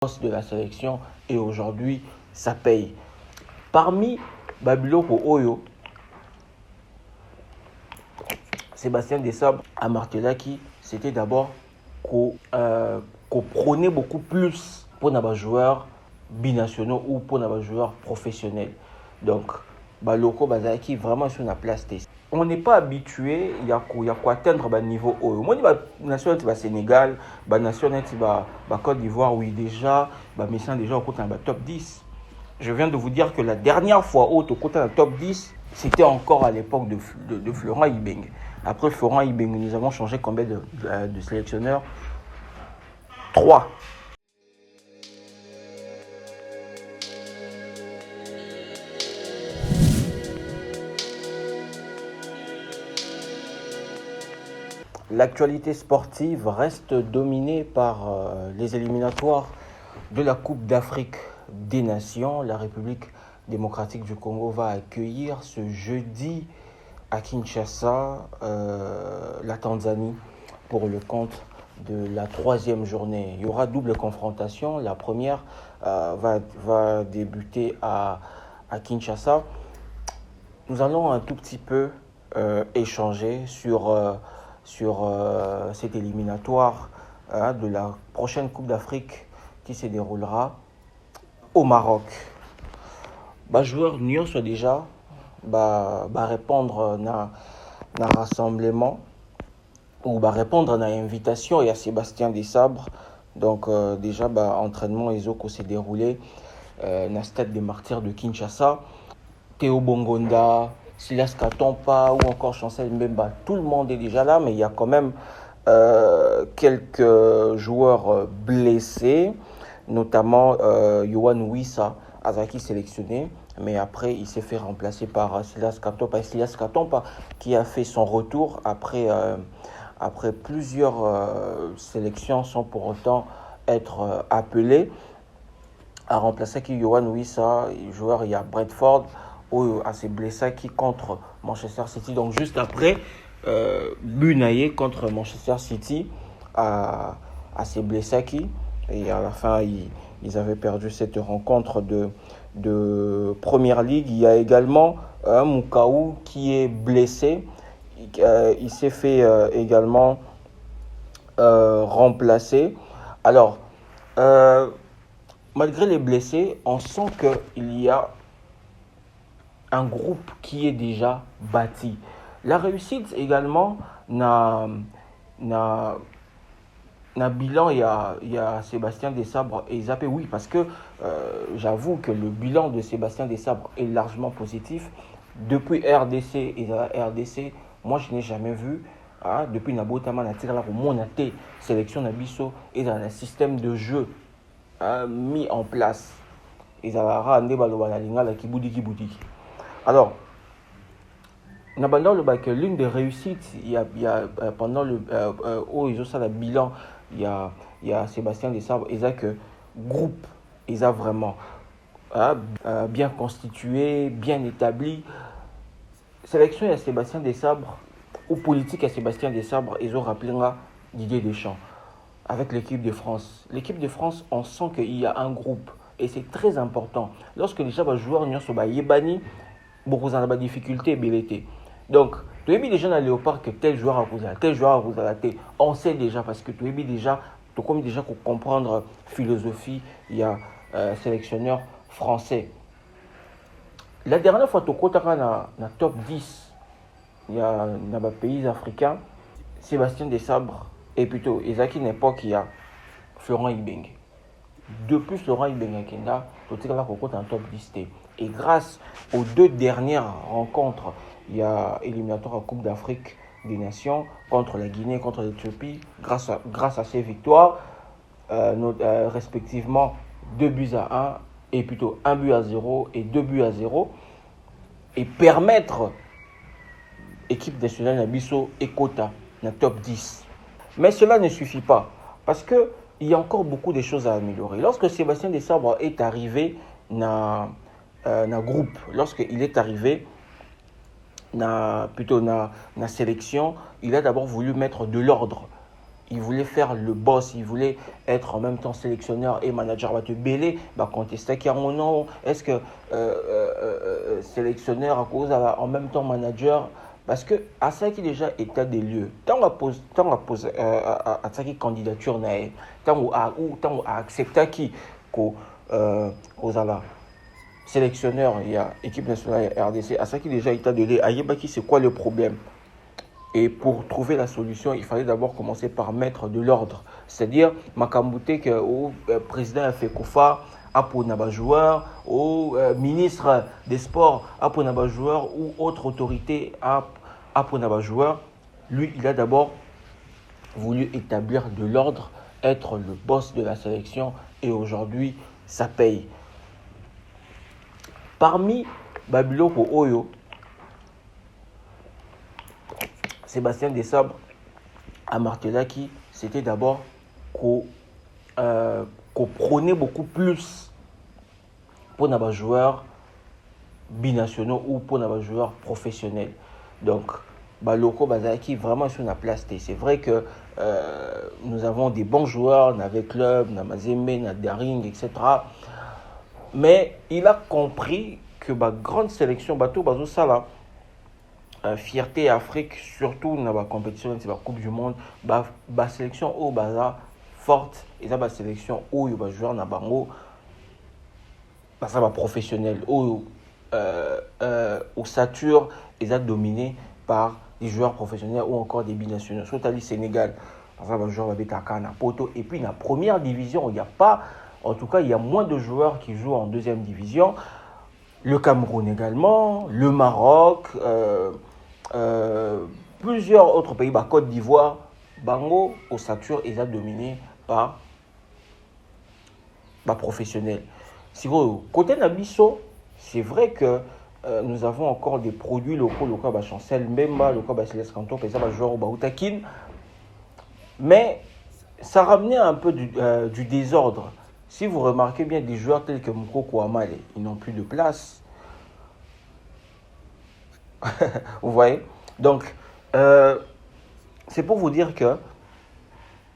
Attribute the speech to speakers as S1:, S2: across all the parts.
S1: de la sélection et aujourd'hui ça paye. Parmi Babiloko Oyo, Sébastien Desabre a martelé qui c'était d'abord qu'on prenait beaucoup plus pour les joueurs binationaux ou pour les joueurs professionnels. Donc, Baloko Bazaki vraiment sur la place test. On n'est pas habitué, il y a quoi atteindre le niveau haut. Moi, la nation est Sénégal, la nation est Côte d'Ivoire, oui, déjà, mais c'est déjà au côté de top 10. Je viens de vous dire que la dernière fois au côté de top 10, c'était encore à l'époque de Florent Ibeng. Après Florent Ibeng, nous avons changé combien de sélectionneurs? 3. L'actualité sportive reste dominée par les éliminatoires de la Coupe d'Afrique des Nations. La République démocratique du Congo va accueillir ce jeudi à Kinshasa la Tanzanie pour le compte de la 3e journée. Il y aura double confrontation. La première va débuter à Kinshasa. Nous allons un tout petit peu échanger sur cet éliminatoire de la prochaine Coupe d'Afrique qui se déroulera au Maroc. Joueur Nyon soit déjà répondre à rassemblement ou répondre à l'invitation et à Sébastien Desabre. Donc déjà entraînement Ezoko s'est déroulé dans le stade des Martyrs de Kinshasa. Théo Bongonda, Silas Katompa ou encore Chancel Mbemba, tout le monde est déjà là, mais il y a quand même quelques joueurs blessés, notamment Yohan Wissa, Azaki sélectionné, mais après il s'est fait remplacer par Silas Katompa. Silas Katompa qui a fait son retour après plusieurs sélections sans pour autant être appelé à remplacer qui Yohan Wissa, joueur il y a Brentford, ou à ses blessés qui contre Manchester City. Donc juste après, Bunaye contre Manchester City à ses blessés qui, et à la fin ils avaient perdu cette rencontre de Première Ligue. Il y a également Mukaou qui est blessé. Il s'est fait également remplacer. Alors, malgré les blessés, on sent qu'il y a un groupe qui est déjà bâti. La réussite également n'a bilan, il y a Sébastien Desabre et Zappé, oui, parce que j'avoue que le bilan de Sébastien Desabre est largement positif. Depuis RDC et la RDC, moi je n'ai jamais vu, depuis Nabotama, mon sélection Nabiso et dans un système de jeu mis en place. Et ça va rendre la Kibouti. Alors, que l'une des réussites, il y a pendant le bilan, il y a Sébastien Desabre, et ça que groupe, et ça vraiment bien constitué, bien établi. Sélection il y a Sébastien Desabre, ou politique à Sébastien Desabre, ils ont rappelé Didier Deschamps avec l'équipe de France. L'équipe de France, on sent qu'il y a un groupe, et c'est très important. Lorsque déjà les joueurs n'y sont pas yébani, beaucoup de difficultés BLT. Donc, tu as vu déjà dans Léopard que tel joueur a causé, tel joueur a causé. On sait déjà parce que tu as vu déjà, tu as déjà comprendre philosophie, il y a sélectionneur français. La dernière fois, tu as dans top 10, il y a dans les pays africains, Sébastien Desabre et plutôt Ezaki n'importe qui a Florent Ibeng. Depuis Florent Ibeng Kenda, tu as dans top 10. Et grâce aux 2 dernières rencontres, il y a éliminatoire à Coupe d'Afrique des Nations contre la Guinée, contre l'Éthiopie, grâce à ces victoires, respectivement 2-1 et plutôt 1-0 et 2-0, et permettre équipe nationale Nabiso et Kota dans le top 10. Mais cela ne suffit pas parce qu'il y a encore beaucoup de choses à améliorer. Lorsque Sébastien Desabre est arrivé dans groupe, lorsqu'il est arrivé dans sélection, il a d'abord voulu mettre de l'ordre. il voulait faire le boss, il voulait être en même temps sélectionneur et manager. Va te bêler, va contester qu'il y a mon nom. Est-ce que sélectionneur à cause en même temps manager? Parce que à ça qui déjà état des lieux, tant on pose à ça qui candidature tant on a accepté qui qu'aux sélectionneur, il y a équipe nationale RDC, à ça qui déjà état de lieu, Ayebaki, c'est quoi le problème? Et pour trouver la solution, il fallait d'abord commencer par mettre de l'ordre. C'est-à-dire, Makambouté, que au président a fait Kofa, à pour Naba joueur, au ministre des Sports, à pour Naba joueur, ou autre autorité à pour Naba joueur. Lui, il a d'abord voulu établir de l'ordre, être le boss de la sélection, et aujourd'hui, ça paye. Parmi Babiloko Oyo, Sébastien Desabre à Martelaki, c'était d'abord qu'on prônait beaucoup plus pour les joueurs binationaux ou pour les joueurs professionnels. Donc, Baloko Bazaki, vraiment sur la place. C'est vrai que nous avons des bons joueurs, on avait Club, Namazeme, Daring, etc. Mais il a compris que la grande sélection, Bateau Bazo Sala, fierté Afrique, surtout dans la compétition, c'est la Coupe du Monde, la sélection au Baza forte, et la sélection où il va jouer dans Bango, ça va professionnel, au Satur, ils sont dominés par des joueurs professionnels ou encore des binationaux. Surtout au Sénégal, ça va jouer avec Takana, Poto. Et puis dans la première division, il n'y a pas, en tout cas, il y a moins de joueurs qui jouent en deuxième division. Le Cameroun également, le Maroc, plusieurs autres pays, Côte d'Ivoire, Bango, au Satur, ils sont dominés par professionnels. Si vous côté Nabiso, c'est vrai que nous avons encore des produits locaux, le cas Chancel Mbemba, le cas Céleste Canton, par exemple, joueur au Baoutakin, mais ça ramenait un peu du désordre. Si vous remarquez bien, des joueurs tels que Mukoko Amale, ils n'ont plus de place. Vous voyez? Donc, c'est pour vous dire que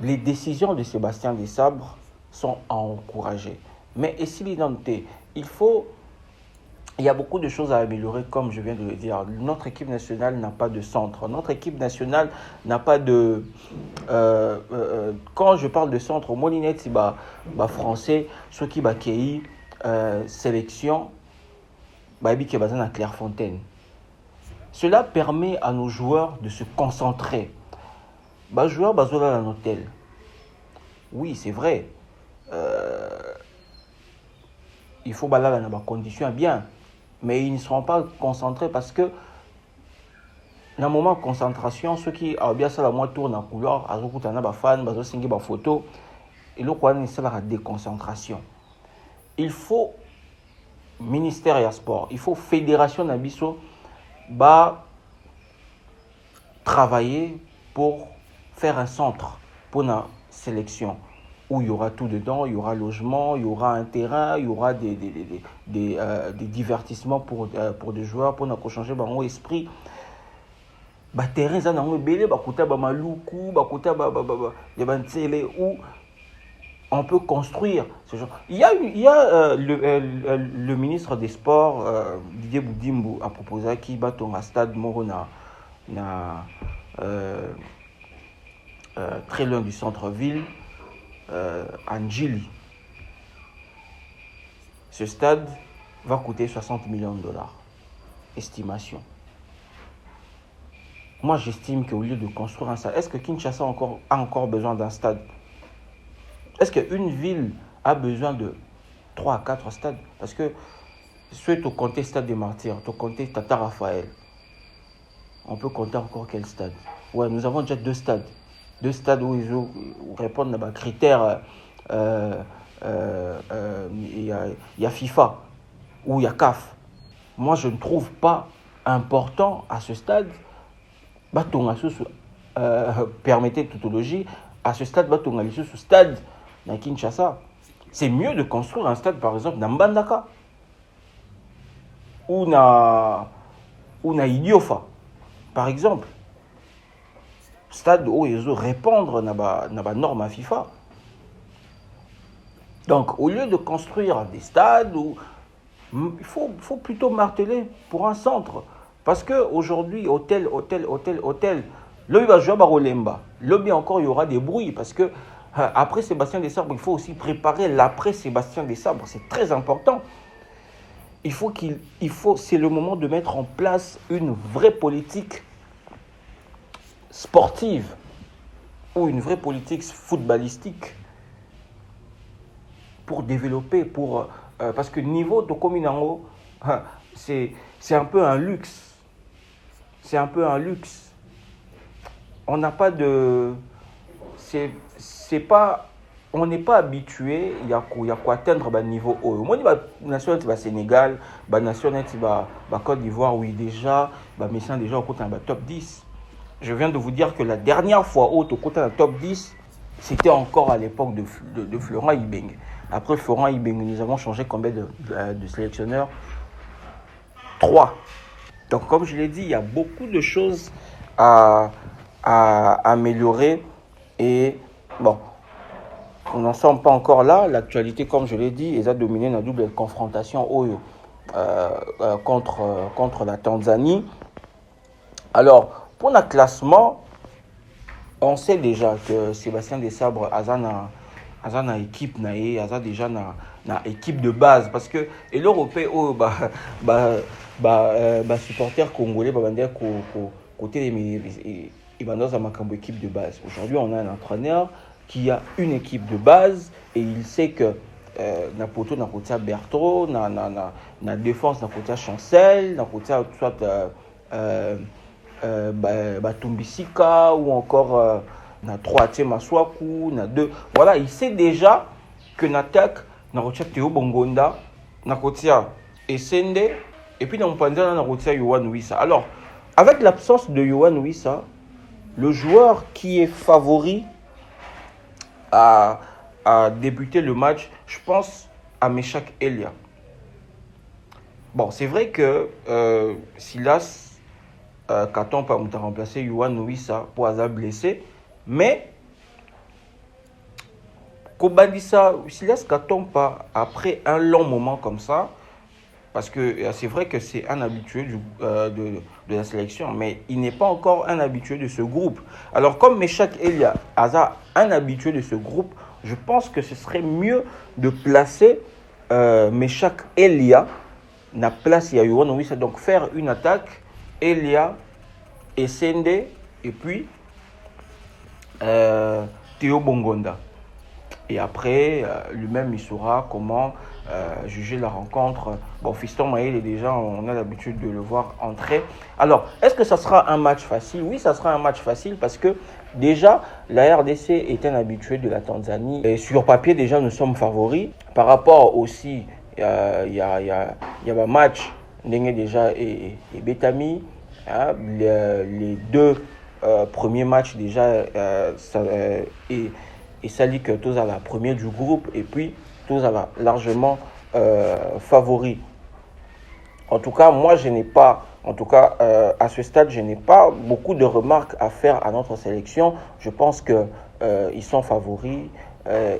S1: les décisions de Sébastien Desabre sont à encourager. Mais ici, l'identité, il y a beaucoup de choses à améliorer, comme je viens de le dire. Notre équipe nationale n'a pas de centre. Notre équipe nationale n'a pas de... quand je parle de centre, au Molinet, c'est français, ceux qui bakei sélection, qui est à Clairefontaine. Cela permet à nos joueurs de se concentrer. Joueurs bazola dans l'hôtel. Oui, c'est vrai. Il faut dans des conditions bien. Mais ils ne seront pas concentrés parce que dans le moment de concentration, ceux qui ont bien ça la moitié tournent en couloir, ils ont des fans, ils ont signé des photos. Et là, c'est la déconcentration. Il faut ministère et sport, il faut fédération Nabiso travailler pour faire un centre pour la sélection où il y aura tout dedans, il y aura logement, il y aura un terrain, il y aura des divertissements pour des joueurs, pour changer leur esprit. Terrain, ça n'a pas belé, maloukou, où on peut construire ce genre. Il y a le ministre des Sports, Didier Boudimbo, a proposé qu'il bat un stade Morona, très loin du centre-ville, Angili. Ce stade va coûter 60 millions de dollars. Estimation. Moi, j'estime qu'au lieu de construire un stade, est-ce que Kinshasa a encore besoin d'un stade? Est-ce qu'une ville a besoin de 3 à 4 stades? Parce que si tu comptes Stade des Martyrs, tu comptes Tata Raphaël, on peut compter encore quel stade? Ouais, nous avons déjà 2 stades. 2 stades où ils répondent à des critères. Il y a FIFA ou il y a CAF. Moi, je ne trouve pas important à ce stade. Permettez tautologie. À ce stade, ce stade dans Kinshasa. C'est mieux de construire un stade, par exemple, dans Mbandaka ou dans Idiofa, par exemple. stade où ils ont répondre na ba norme à FIFA. Donc, au lieu de construire des stades, il faut plutôt marteler pour un centre. Parce qu'aujourd'hui, hôtel, là, il va jouer à Barolemba. Là, bien encore, il y aura des bruits. Parce que après Sébastien Desabre, il faut aussi préparer l'après Sébastien Desabre. C'est très important. C'est le moment de mettre en place une vraie politique sportive ou une vraie politique footballistique pour développer, parce que niveau de Kominango, c'est un peu un luxe. C'est un peu un luxe. On n'a pas de... On n'est pas habitué à atteindre le niveau haut. Moi, la nation du Sénégal, la nation de Côte d'Ivoire, oui, déjà, mais ça, déjà, au côté dans le top 10. Je viens de vous dire que la dernière fois haute au côté dans le top 10, c'était encore à l'époque de Florent Ibeng. Après Florent Ibeng, nous avons changé combien de sélectionneurs? 3. Donc, comme je l'ai dit, il y a beaucoup de choses à améliorer. Et bon, on n'en sommes pas encore là. L'actualité, comme je l'ai dit, ils ont dominé la double confrontation contre la Tanzanie. Alors, pour le classement, on sait déjà que Sébastien Desabre a une équipe, a déjà une équipe de base. Parce que l'Européen, supporters congolais, côté il va dans une équipe de base. Aujourd'hui, on a un entraîneur qui a une équipe de base et il sait que na poto na côté Bertrand, na défense na côté Chancel, na côté soit Tumbisika ou encore na 3 Maswaku, na 2. Voilà, il sait déjà que n'attaque na côté Théo Bongonda, na côté Essende et puis dans mon panza na côté Yohan Wissa. Alors, avec l'absence de Yohan Wissa, le joueur qui est favori à débuter le match, je pense à Meshak Elia. Bon, c'est vrai que Silas Katompa a remplacé Yohan Wissa pour Aza blessé, mais Kobadissa, Silas Katompa, après un long moment comme ça, parce que c'est vrai que c'est un habitué de la sélection, mais il n'est pas encore un habitué de ce groupe. Alors, comme Meshak Elia a un habitué de ce groupe, je pense que ce serait mieux de placer Meshak Elia na place ya Yohan Wissa. Donc, faire une attaque, Elia, Essende, et puis Théo Bongonda. Et après, lui-même, il saura comment juger la rencontre. Bon, Fiston Maël, déjà, on a l'habitude de le voir entrer. Alors, est-ce que ça sera un match facile? Oui, ça sera un match facile parce que déjà, la RDC est un habitué de la Tanzanie. Et sur papier, déjà, nous sommes favoris. Par rapport aussi, il y a un match, déjà, et Betami. Hein, les 2 premiers matchs, déjà, et ça dit que tous à la première du groupe et puis tous à la largement favori. En tout cas, moi je n'ai pas, à ce stade, je n'ai pas beaucoup de remarques à faire à notre sélection. Je pense que ils sont favoris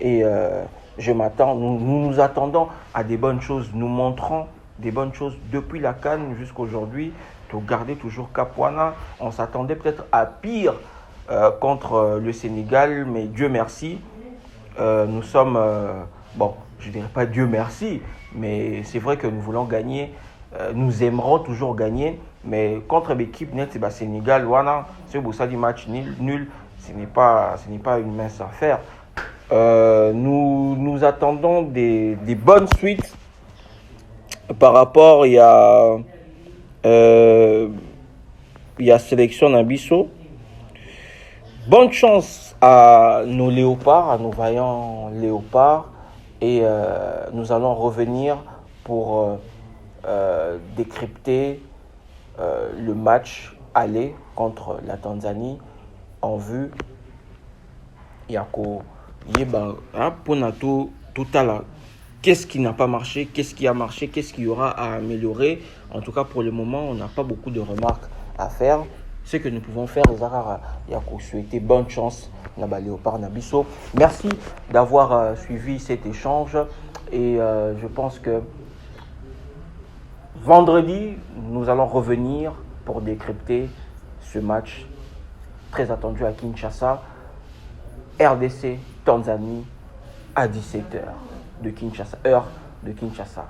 S1: et nous nous attendons à des bonnes choses. Nous montrons des bonnes choses depuis la CAN jusqu'à aujourd'hui. Pour garder toujours Capuana, on s'attendait peut-être à pire contre le Sénégal, mais Dieu merci, nous sommes, bon, je ne dirais pas Dieu merci, mais c'est vrai que nous voulons gagner, nous aimerons toujours gagner, mais contre l'équipe net, c'est Sénégal, voilà, c'est pour ça du match nul, ce n'est pas une mince affaire. Nous attendons des bonnes suites par rapport, il y a sélection Nabiso. Bonne chance à nos léopards, à nos vaillants léopards. Et nous allons revenir pour décrypter le match aller contre la Tanzanie en vue. Yako Yeba Ponato Totala. Qu'est-ce qui n'a pas marché? Qu'est-ce qui a marché? Qu'est-ce qu'il y aura à améliorer? En tout cas, pour le moment, on n'a pas beaucoup de remarques à faire. ce que nous pouvons faire. Les Arara, il y a souhaité bonne chance. Léopard Nabiso. Merci d'avoir suivi cet échange. Et je pense que vendredi, nous allons revenir pour décrypter ce match très attendu à Kinshasa. RDC, Tanzanie, à 17h de Kinshasa, heure de Kinshasa.